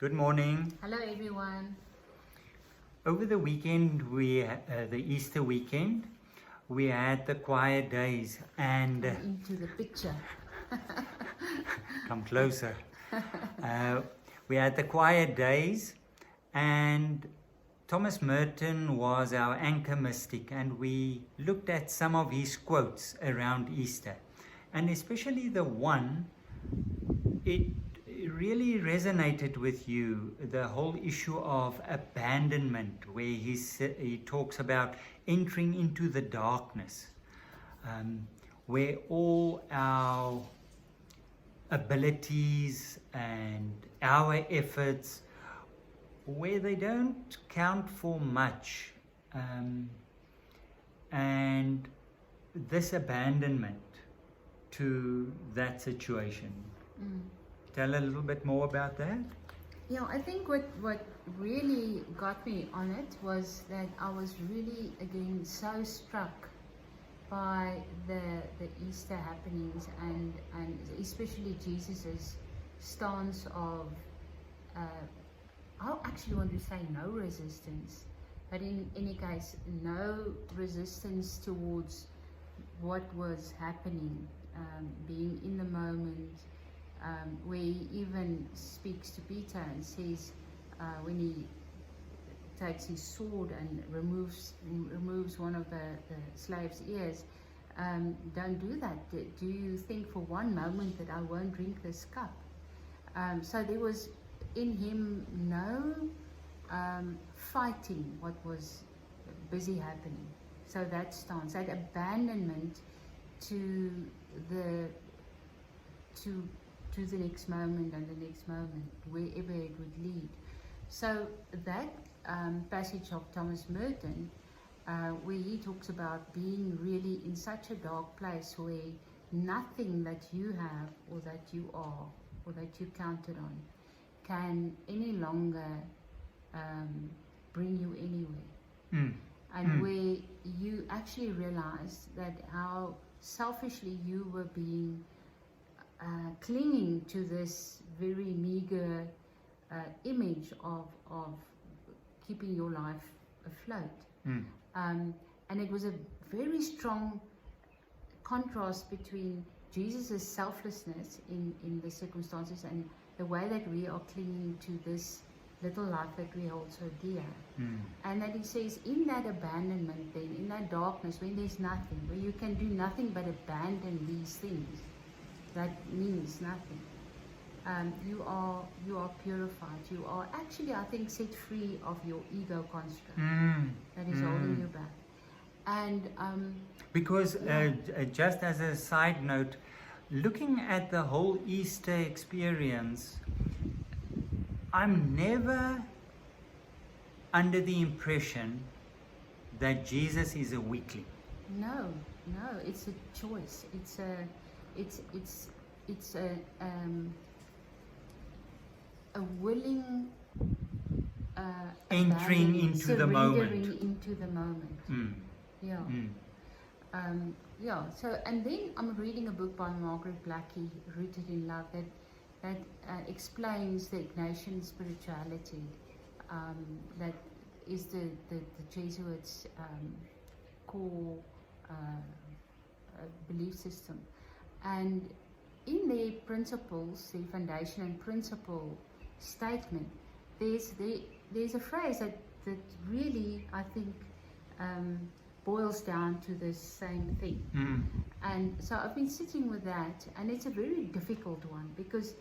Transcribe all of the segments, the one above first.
Good morning. Hello everyone. Over the weekend, the Easter weekend, we had the quiet days and Come into the picture. come closer. We had the quiet days, and Thomas Merton was our anchor mystic, and we looked at some of his quotes around Easter, and especially the one, it really resonated with you, the whole issue of abandonment, where he talks about entering into the darkness, where all our abilities and our efforts, where they don't count for much, and this abandonment to that situation. Tell a little bit more about that. Yeah, I think what really got me on it was that I was really again so struck by the Easter happenings and especially Jesus's stance of I actually want to say no resistance, but in any case no resistance towards what was happening, being in the moment. Where he even speaks to Peter and says, when he takes his sword and removes one of the slave's ears, don't do that. Do you think for one moment that I won't drink this cup? So there was in him no fighting what was busy happening. So that stance, that abandonment to the next moment and the next moment, wherever it would lead. So that passage of Thomas Merton, where he talks about being really in such a dark place where nothing that you have or that you are or that you counted on can any longer bring you anywhere. And where you actually realize that how selfishly you were being clinging to this very meager image of keeping your life afloat. And it was a very strong contrast between Jesus' selflessness in the circumstances and the way that we are clinging to this little life that we hold so dear. And that he says in that abandonment then, in that darkness, when there's nothing, where you can do nothing but abandon these things, that means nothing. You are purified. You are actually, I think, set free of your ego construct that is holding you back. And because just as a side note, looking at the whole Easter experience, I'm never under the impression that Jesus is a weakling. No, it's a choice. It's a willing Entering into the moment. Surrendering into the moment. Yeah. So, and then I'm reading a book by Margaret Blackie, Rooted in Love, that explains the Ignatian spirituality. That is the Jesuits' core belief system. And in their principles, their foundation and principle statement, there's a phrase that really, I think, boils down to the same thing. And so I've been sitting with that, and it's a very difficult one because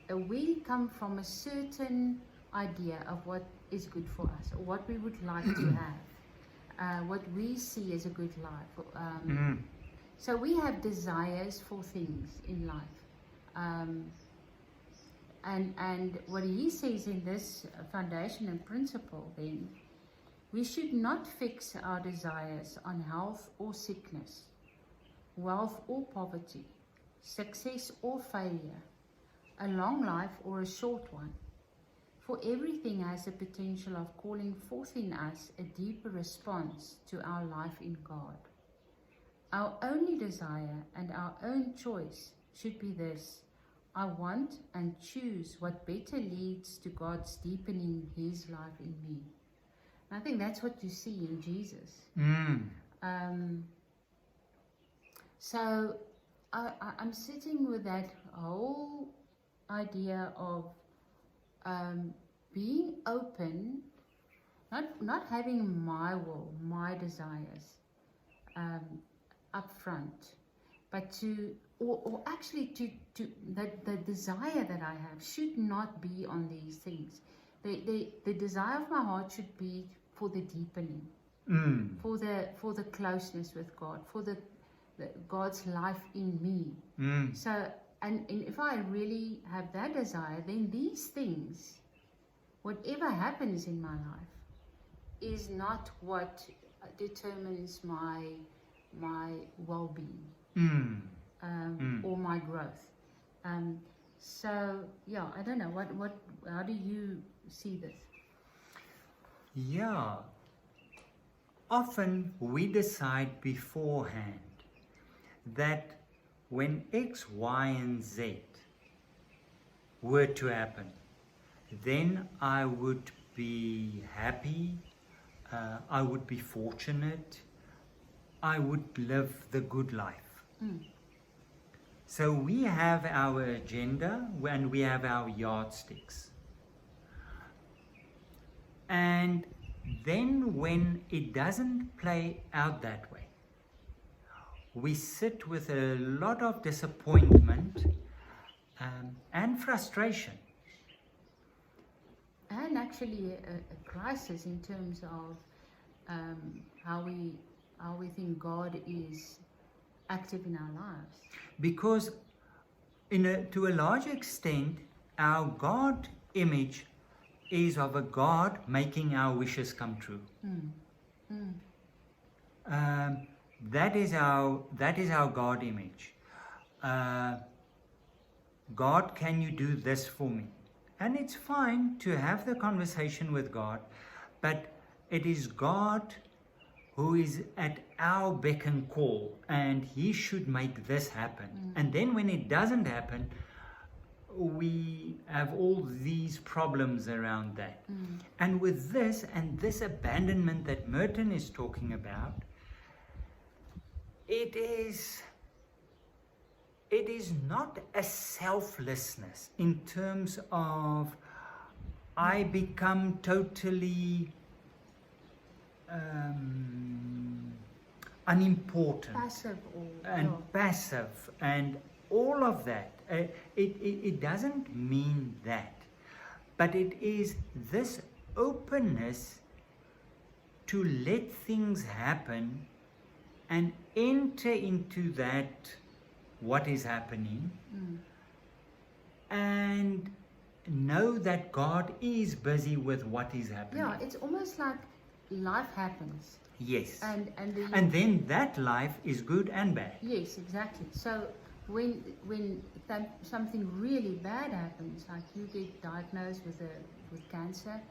we come from a certain idea of what is good for us, or what we would like to have, what we see as a good life. So we have desires for things in life. And what he says in this foundation and principle then, we should not fix our desires on health or sickness, wealth or poverty, success or failure, a long life or a short one. For everything has the potential of calling forth in us a deeper response to our life in God. Our only desire and our own choice should be this: I want and choose what better leads to God's deepening His life in me. And I think that's what you see in Jesus. So I'm sitting with that whole idea of being open, not having my will, my desires up front, but or actually the desire that I have should not be on these things. The desire of my heart should be for the deepening, for the closeness with God, for the God's life in me. So, and if I really have that desire, then these things, whatever happens in my life, is not what determines my well-being or my growth. So yeah, I don't know how do you see this? Yeah. Often we decide beforehand that when X, Y, and Z were to happen, then I would be happy, I would be fortunate, I would live the good life. So we have our agenda and we have our yardsticks. And then when it doesn't play out that way, we sit with a lot of disappointment and frustration. And actually a crisis in terms of how we think God is active in our lives. Because to a large extent, our God image is of a God making our wishes come true. That is our God image. God, can you do this for me? And it's fine to have the conversation with God, but it is God who is at our beck and call, and He should make this happen. And then when it doesn't happen, we have all these problems around that. And with this and this abandonment that Merton is talking about, it is not a selflessness in terms of I become totally unimportant, passive and all of that. It doesn't mean that, but it is this openness to let things happen and enter into that what is happening and know that God is busy with what is happening. Yeah, it's almost like life happens. Yes. And then that life is good and bad. Yes, exactly. So when something really bad happens, like you get diagnosed with cancer,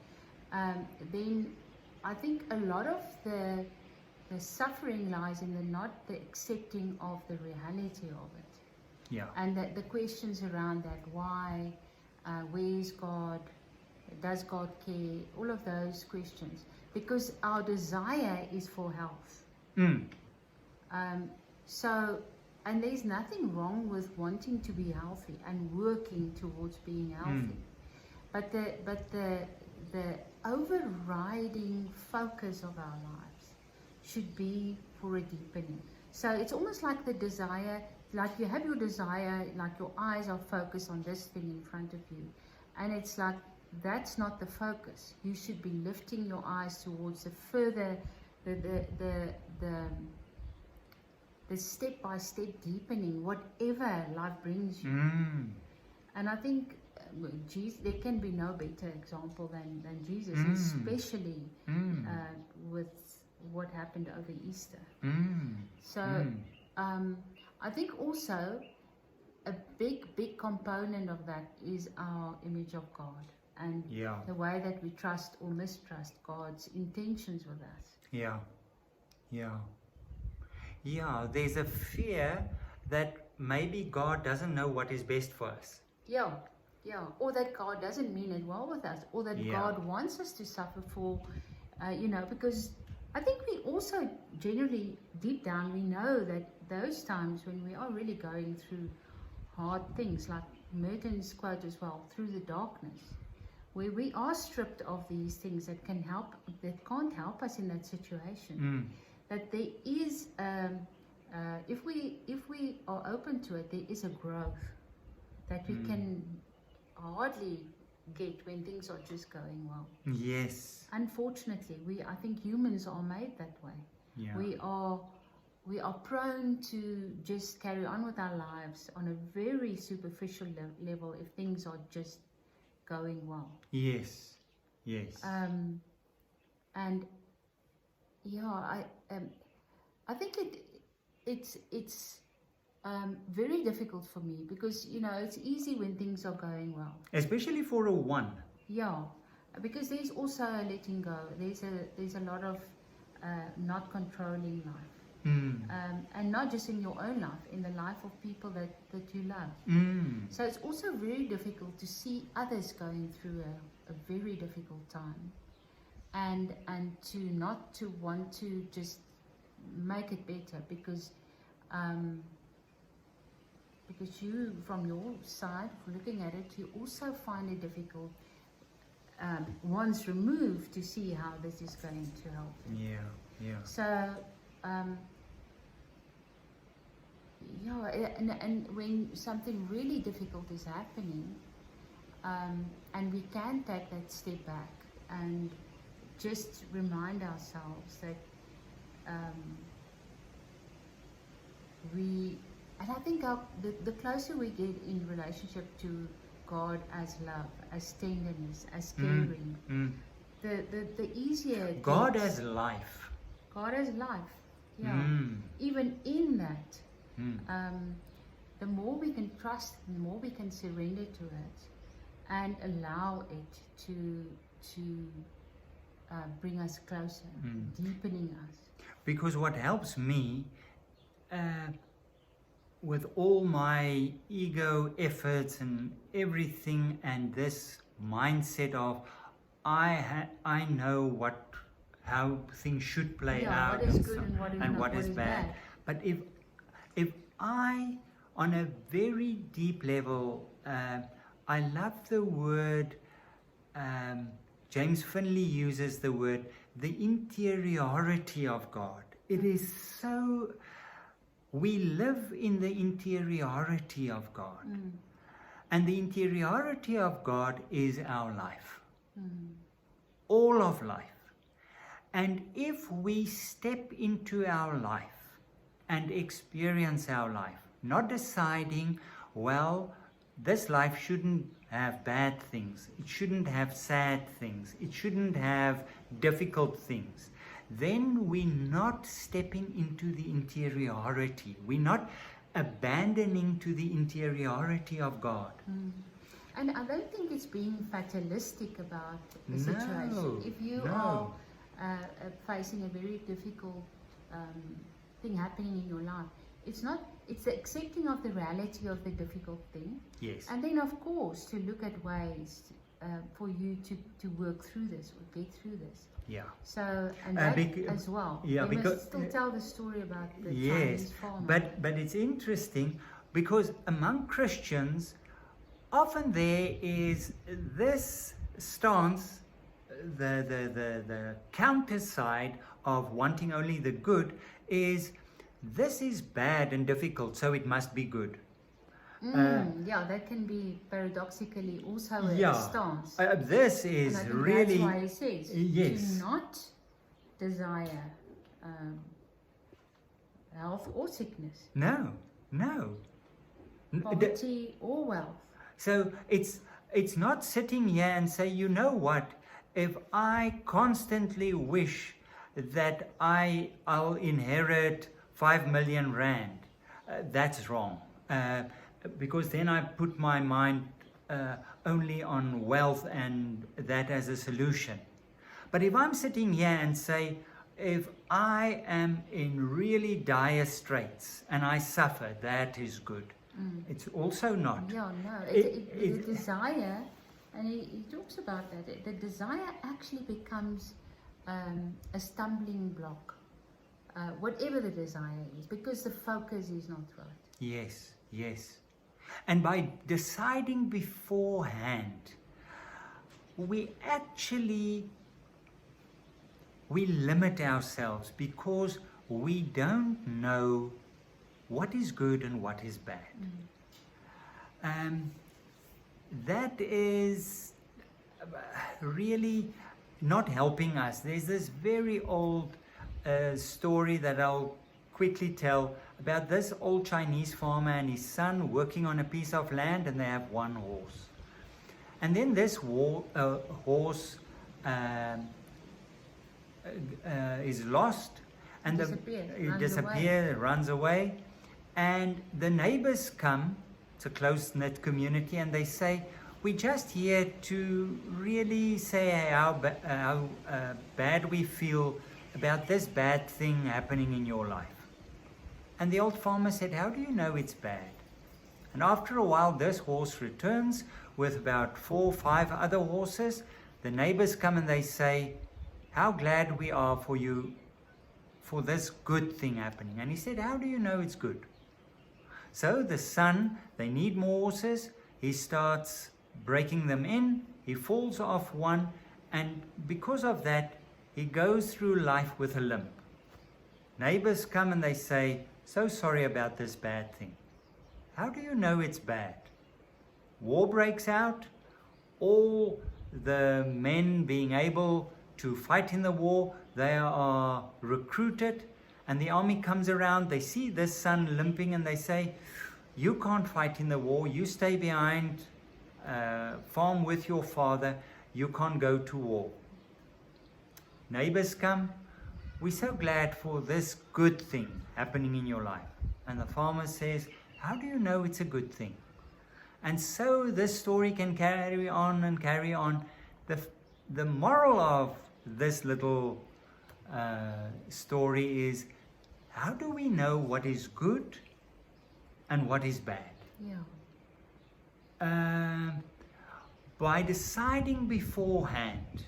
then I think a lot of the suffering lies in not the accepting of the reality of it. Yeah. And the questions around that, why, where is God, does God care, all of those questions. Because our desire is for health. And there's nothing wrong with wanting to be healthy and working towards being healthy. But the overriding focus of our lives should be for a deepening. So it's almost like the desire, like you have your desire, like your eyes are focused on this thing in front of you. And it's like, that's not the focus. You should be lifting your eyes towards the further, the step-by-step deepening, whatever life brings you. And I think Jesus, there can be no better example than Jesus, especially with what happened over Easter. So I think also a big component of that is our image of God and the way that we trust or mistrust God's intentions with us. There's a fear that maybe God doesn't know what is best for us. Yeah, yeah. Or that God doesn't mean it well with us, or that Yeah. God wants us to suffer for, because I think we also generally, deep down, we know that those times when we are really going through hard things, like Merton's quote as well, through the darkness, where we are stripped of these things that can't help us in that situation, that there is, if we are open to it, there is a growth that we can hardly get when things are just going well. Yes. Unfortunately, I think humans are made that way. Yeah. We are prone to just carry on with our lives on a very superficial level if things are just going well. Yes. Yes. And yeah, I think it's very difficult for me because it's easy when things are going well. Especially for a one. Yeah, because there's also a letting go. There's a lot of not controlling life. And not just in your own life, in the life of people that you love. So it's also very difficult to see others going through a very difficult time, and to not to want to just make it better because you, from your side, looking at it, you also find it difficult once removed to see how this is going to help. Yeah. So and when something really difficult is happening, and we can take that step back and just remind ourselves that and I think the closer we get in relationship to God as love, as tenderness, as caring, the easier it God gets. as life. God as life, yeah. Even in that, the more we can trust, the more we can surrender to it and allow it to bring us closer, deepening us. Because what helps me with all my ego efforts and everything, and this mindset of I know how things should play out, what is good and what is bad. But if I, on a very deep level, I love the word, James Finley uses the word, the interiority of God. It is so, we live in the interiority of God. And the interiority of God is our life. All of life. And if we step into our life and experience our life, not deciding, well, this life shouldn't have bad things, it shouldn't have sad things, it shouldn't have difficult things, then we're not stepping into the interiority. We're not abandoning to the interiority of God. And I don't think it's being fatalistic about the situation. If you are facing a very difficult thing happening in your life, it's the accepting of the reality of the difficult thing. Yes. And then, of course, to look at ways for you to work through this or get through this. Yeah. So, and that as well. Yeah, we because must still tell the story about the yes, Chinese farmer. but it's interesting because among Christians, often there is this stance, the counter side of wanting only the good is, this is bad and difficult, so it must be good. Yeah, that can be paradoxically also a stance. This is and I think really... that's why he says, yes, do not desire health or sickness. No. Poverty or wealth. So it's not sitting here and say, you know what, if I constantly wish that I'll inherit 5 million rand, that's wrong. Because then I put my mind only on wealth and that as a solution. But if I'm sitting here and say, if I am in really dire straits and I suffer, that is good. It's also not. Yeah, no. The desire, and he talks about that. The desire actually becomes a stumbling block, whatever the desire is, because the focus is not right. Yes, yes. And by deciding beforehand, we limit ourselves because we don't know what is good and what is bad. That is really not helping us. There's this very old story that I'll quickly tell about this old Chinese farmer and his son working on a piece of land, and they have one horse. And then this horse is lost, and runs away, and the neighbors come. It's a close-knit community, and they say, we're just here to really say how bad we feel about this bad thing happening in your life. And the old farmer said, how do you know it's bad? And after a while, this horse returns with about 4 or 5 other horses. The neighbors come and they say, how glad we are for you, for this good thing happening. And he said, how do you know it's good? So the son, they need more horses. He starts breaking them in. He falls off one. And because of that, he goes through life with a limp. Neighbors come and they say, so sorry about this bad thing. How do you know it's bad? War breaks out. All the men being able to fight in the war, they are recruited, and the army comes around. They see this son limping and they say, you can't fight in the war. You stay behind, farm with your father. You can't go to war. Neighbors come. We're so glad for this good thing happening in your life. And the farmer says, how do you know it's a good thing? And so this story can carry on and carry on. The moral of this little story is, how do we know what is good and what is bad? Yeah. By deciding beforehand,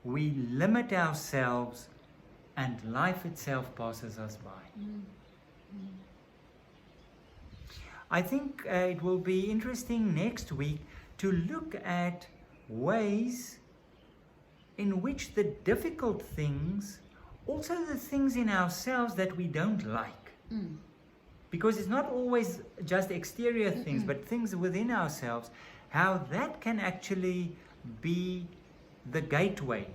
we limit ourselves and life itself passes us by. I think it will be interesting next week to look at ways in which the difficult things, also the things in ourselves that we don't like, because it's not always just exterior things, but things within ourselves, how that can actually be the gateway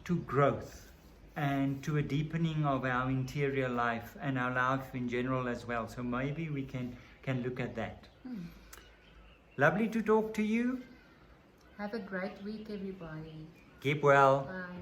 to growth and to a deepening of our interior life and our life in general as well. So maybe we can look at that. Lovely to talk to you. Have a great week, everybody. Keep well. Bye.